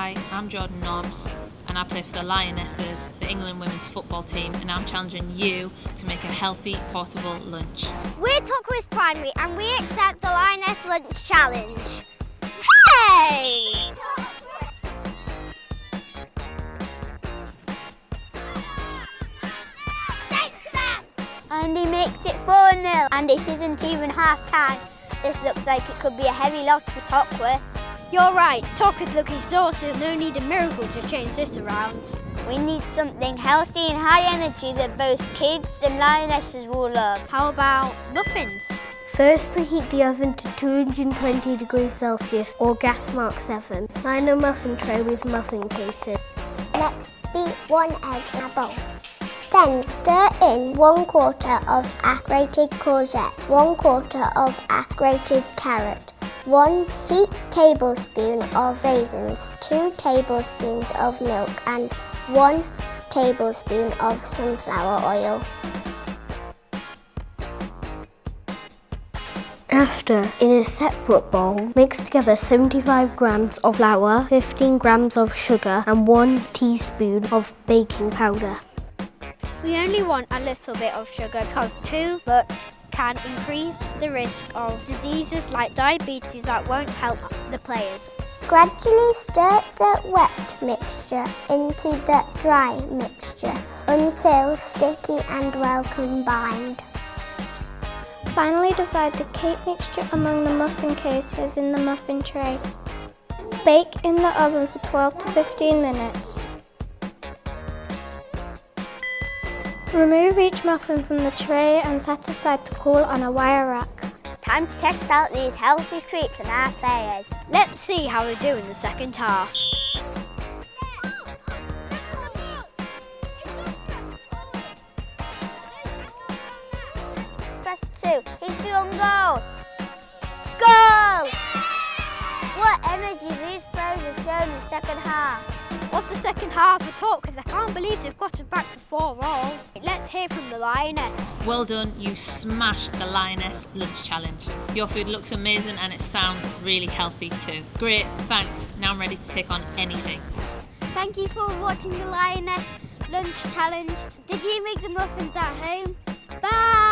Hi, I'm Jordan Nobbs and I play for the Lionesses, the England women's football team, and I'm challenging you to make a healthy, portable lunch. We're Tockwith Primary and we accept the Lioness Lunch challenge. Hey! And he makes it 4-0 and it isn't even half time. This looks like it could be a heavy loss for Tockwith. You're right, Tockwith look exhausted and they'll need a miracle to change this around. We need something healthy and high energy that both kids and lionesses will love. How about muffins? First, preheat the oven to 220 degrees Celsius or gas mark 7. Line a muffin tray with muffin casing. Let's beat 1 egg in a bowl. Then stir in 1/4 of a grated courgette, 1/4 of a grated carrot, 1 heaped tablespoon of raisins, 2 tablespoons of milk and 1 tablespoon of sunflower oil. After, in a separate bowl, mix together 75 grams of flour, 15 grams of sugar and 1 teaspoon of baking powder. We only want a little bit of sugar because too much can increase the risk of diseases like diabetes that won't help the players. Gradually stir the wet mixture into the dry mixture until sticky and well combined. Finally, divide the cake mixture among the muffin cases in the muffin tray. Bake in the oven for 12 to 15 minutes. Remove each muffin from the tray and set aside to cool on a wire rack. It's time to test out these healthy treats in our players. Let's see how they do in the second half. Press 2, he's doing goal! Goal! What energy these players have shown in the second half. What's the second half of Tockwith? I can't believe they've got it back to 4-all. Let's hear from the Lioness. Well done, you smashed the Lioness Lunch Challenge. Your food looks amazing and it sounds really healthy too. Great, thanks. Now I'm ready to take on anything. Thank you for watching the Lioness Lunch Challenge. Did you make the muffins at home? Bye!